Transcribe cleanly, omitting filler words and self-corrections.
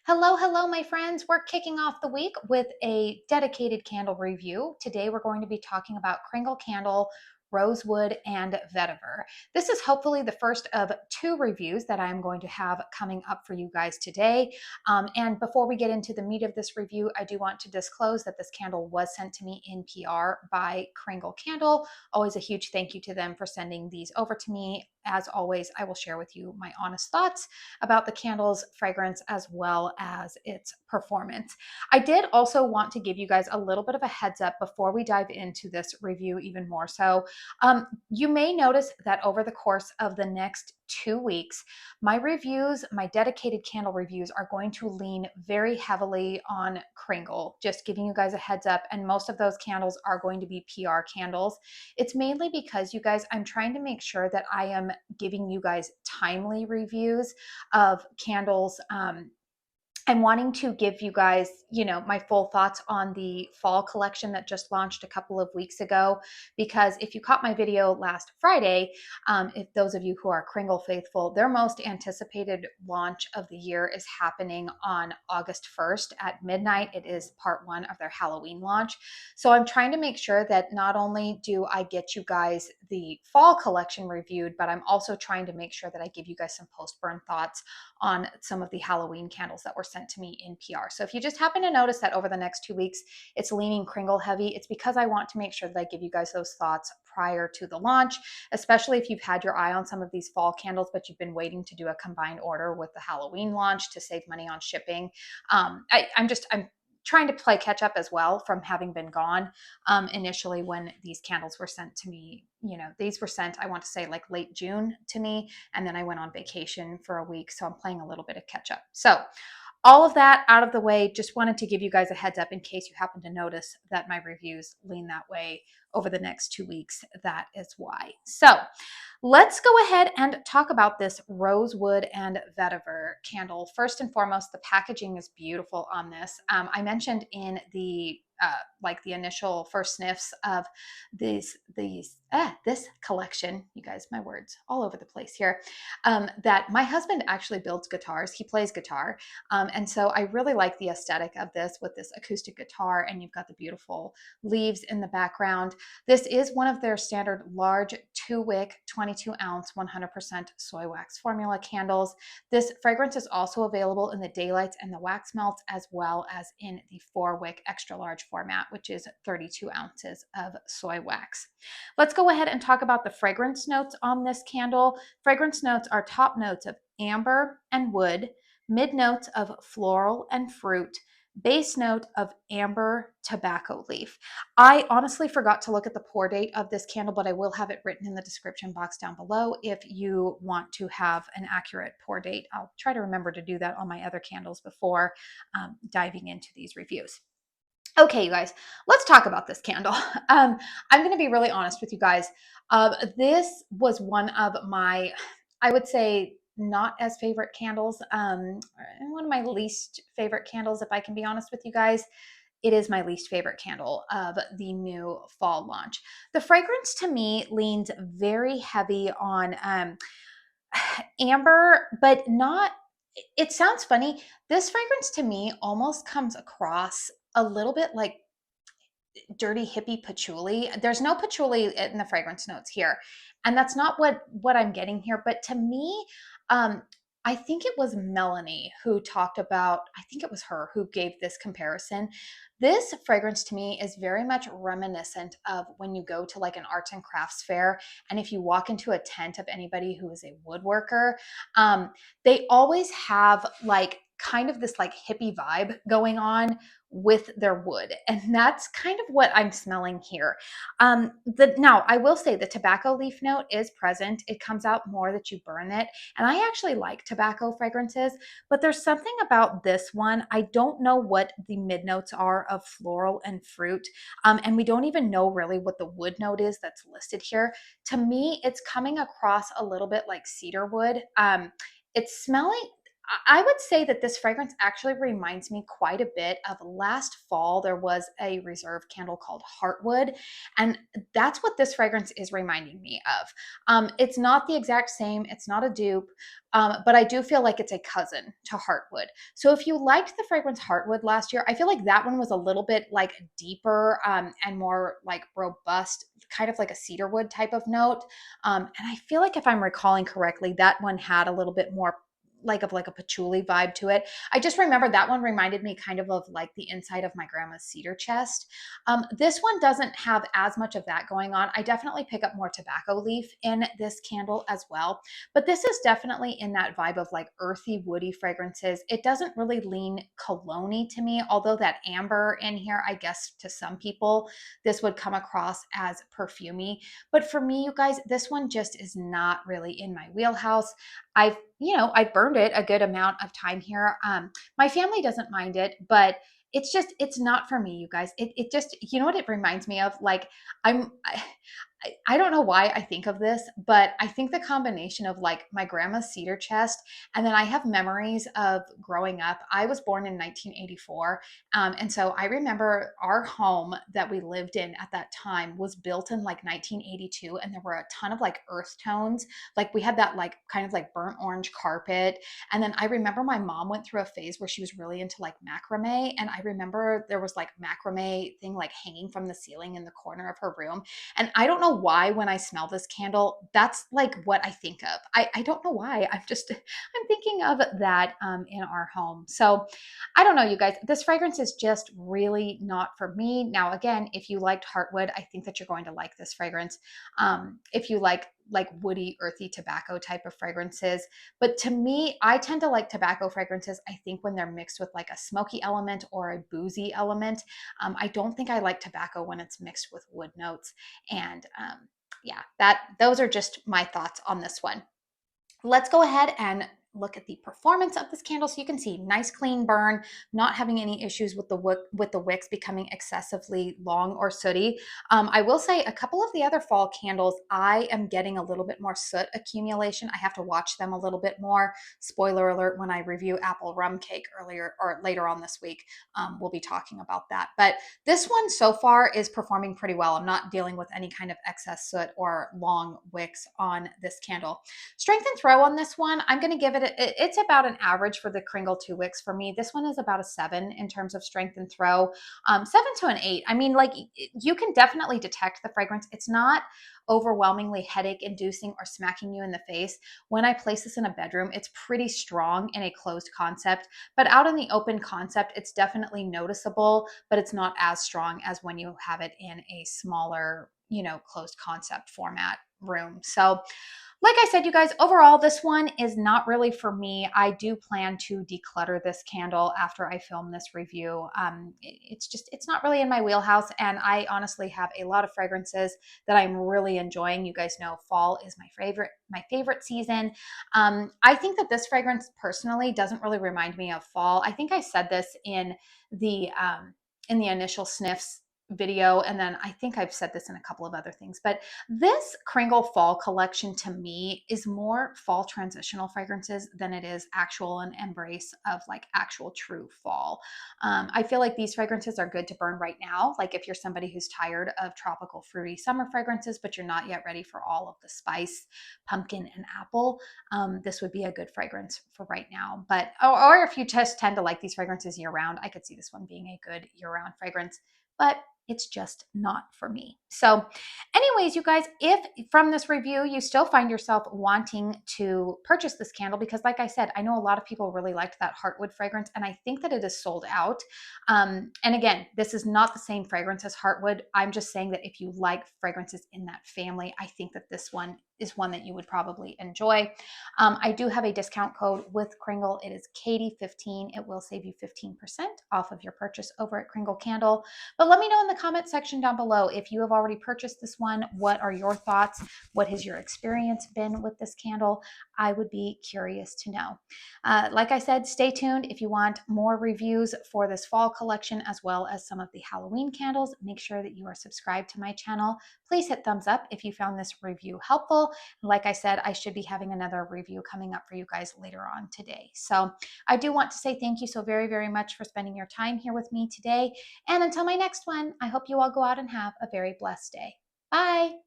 Hello, hello, my friends. We're kicking off the week with a dedicated candle review. Today, we're going to be talking about Kringle Candle, Rosewood, and Vetiver. This is hopefully the first of two reviews that I'm going to have coming up for you guys today. And before we get into the meat of this review, I do want to disclose that this candle was sent to me in PR by Kringle Candle. Always a huge thank you to them for sending these over to me. As always, I will share with you my honest thoughts about the candle's fragrance as well as its performance. I did also want to give you guys a little bit of a heads up before we dive into this review even more so. You may notice that over the course of the next 2 weeks, my reviews, my dedicated candle reviews, are going to lean very heavily on Kringle, just giving you guys a heads up. And most of those candles are going to be PR candles. It's mainly because, you guys, I'm trying to make sure that I am giving you guys timely reviews of candles. I'm wanting to give you guys, my full thoughts on the fall collection that just launched a couple of weeks ago. Because if you caught my video last Friday, if those of you who are Kringle faithful, their most anticipated launch of the year is happening on August 1st at midnight. It is part one of their Halloween launch. So I'm trying to make sure that not only do I get you guys the fall collection reviewed, but I'm also trying to make sure that I give you guys some post-burn thoughts on some of the Halloween candles that were sent to me in PR. So if you just happen to notice that over the next 2 weeks, it's leaning Kringle heavy, it's because I want to make sure that I give you guys those thoughts prior to the launch, especially if you've had your eye on some of these fall candles, but you've been waiting to do a combined order with the Halloween launch to save money on shipping. I'm trying to play catch up as well from having been gone initially when these candles were sent to me. These were sent, I want to say, like late June to me, and then I went on vacation for a week, so I'm playing a little bit of catch up. So all of that out of the way, just wanted to give you guys a heads up in case you happen to notice that my reviews lean that way over the next 2 weeks. That is why. So let's go ahead and talk about this Rosewood and Vetiver candle. First and foremost, the packaging is beautiful on this. I mentioned in the the initial first sniffs of this collection, you guys, my words all over the place here, that my husband actually builds guitars. He plays guitar. And so I really like the aesthetic of this with this acoustic guitar, and you've got the beautiful leaves in the background. This is one of their standard large 2-wick, 22-ounce, 100% soy wax formula candles. This fragrance is also available in the daylights and the wax melts, as well as in the 4-wick extra large format, which is 32 ounces of soy wax. Let's go ahead and talk about the fragrance notes on this candle. Fragrance notes are top notes of amber and wood, mid notes of floral and fruit, base note of amber tobacco leaf. I honestly forgot to look at the pour date of this candle, but I will have it written in the description box down below if you want to have an accurate pour date. I'll try to remember to do that on my other candles before diving into these reviews. Okay, you guys, let's talk about this candle. I'm going to be really honest with you guys. This was one of my, I would say, not as favorite candles, one of my least favorite candles, if I can be honest with you guys. It is my least favorite candle of the new fall launch. The fragrance to me leans very heavy on amber, but not, it sounds funny. This fragrance to me almost comes across a little bit like dirty hippie patchouli. There's no patchouli in the fragrance notes here, and that's not what I'm getting here. But to me, I think it was Melanie who talked about, I think it was her who gave this comparison. This fragrance to me is very much reminiscent of when you go to like an arts and crafts fair, and if you walk into a tent of anybody who is a woodworker, they always have like kind of this like hippie vibe going on with their wood. And that's kind of what I'm smelling here. Now, I will say the tobacco leaf note is present. It comes out more that you burn it. And I actually like tobacco fragrances, but there's something about this one. I don't know what the mid notes are of floral and fruit. And we don't even know really what the wood note is that's listed here. To me, it's coming across a little bit like cedar wood. It's smelling, I would say that this fragrance actually reminds me quite a bit of last fall. There was a reserve candle called Heartwood, and that's what this fragrance is reminding me of. It's not the exact same, it's not a dupe, but I do feel like it's a cousin to Heartwood. So if you liked the fragrance Heartwood last year, I feel like that one was a little bit like deeper and more like robust, kind of like a cedarwood type of note. And I feel like if I'm recalling correctly, that one had a little bit more like a patchouli vibe to it. I just remember that one reminded me kind of like the inside of my grandma's cedar chest. This one doesn't have as much of that going on. I definitely pick up more tobacco leaf in this candle as well, but this is definitely in that vibe of like earthy, woody fragrances. It doesn't really lean cologne-y to me, although that amber in here, I guess to some people, this would come across as perfumey. But for me, you guys, this one just is not really in my wheelhouse. I've burned it a good amount of time here. My family doesn't mind it, but it's not for me, you guys. It just, you know what it reminds me of? Like I'm, I don't know why I think of this, but I think the combination of like my grandma's cedar chest, and then I have memories of growing up. I was born in 1984. And so I remember our home that we lived in at that time was built in like 1982. And there were a ton of like earth tones. Like we had that like kind of like burnt orange carpet. And then I remember my mom went through a phase where she was really into like macrame. And I remember there was like macrame thing like hanging from the ceiling in the corner of her room. And I don't know why when I smell this candle, that's like what I think of. I don't know why. I'm thinking of that in our home. So I don't know, you guys. This fragrance is just really not for me. Now, again, if you liked Heartwood, I think that you're going to like this fragrance. If you like woody, earthy tobacco type of fragrances. But to me, I tend to like tobacco fragrances, I think, when they're mixed with like a smoky element or a boozy element. I don't think I like tobacco when it's mixed with wood notes. And yeah, those are just my thoughts on this one. Let's go ahead and look at the performance of this candle. So you can see nice clean burn, not having any issues with the wicks becoming excessively long or sooty. I will say a couple of the other fall candles, I am getting a little bit more soot accumulation. I have to watch them a little bit more. Spoiler alert, when I review apple rum cake earlier or later on this week, we'll be talking about that. But this one so far is performing pretty well. I'm not dealing with any kind of excess soot or long wicks on this candle. Strength and throw on this one, I'm going to give it's about an average for the Kringle 2 wicks for me. This one is about a 7 in terms of strength and throw, 7 to an 8. I mean, like you can definitely detect the fragrance. It's not overwhelmingly headache inducing or smacking you in the face. When I place this in a bedroom, it's pretty strong in a closed concept, but out in the open concept, it's definitely noticeable, but it's not as strong as when you have it in a smaller, closed concept format room. So like I said, you guys, overall, this one is not really for me. I do plan to declutter this candle after I film this review. It's not really in my wheelhouse. And I honestly have a lot of fragrances that I'm really enjoying. You guys know fall is my favorite season. I think that this fragrance personally doesn't really remind me of fall. I think I said this the, in the initial sniffs video, and then I think I've said this in a couple of other things, but this Kringle fall collection to me is more fall transitional fragrances than it is actual an embrace of like actual true fall. I feel like these fragrances are good to burn right now. Like if you're somebody who's tired of tropical fruity summer fragrances, but you're not yet ready for all of the spice, pumpkin, and apple, this would be a good fragrance for right now. But or if you just tend to like these fragrances year round, I could see this one being a good year round fragrance. But it's just not for me. So anyways, you guys, if from this review you still find yourself wanting to purchase this candle, because like I said, I know a lot of people really liked that Heartwood fragrance, and I think that it is sold out. And again, this is not the same fragrance as Heartwood. I'm just saying that if you like fragrances in that family, I think that this one is one that you would probably enjoy. I do have a discount code with Kringle. It is Katie15. It will save you 15% off of your purchase over at Kringle Candle. But let me know in the comment section down below if you have already purchased this one. What are your thoughts? What has your experience been with this candle? I would be curious to know. Like I said, stay tuned if you want more reviews for this fall collection as well as some of the Halloween candles. Make sure that you are subscribed to my channel. Please hit thumbs up if you found this review helpful. Like I said, I should be having another review coming up for you guys later on today. So I do want to say thank you so very, very much for spending your time here with me today. And until my next one, I hope you all go out and have a very blessed day. Bye.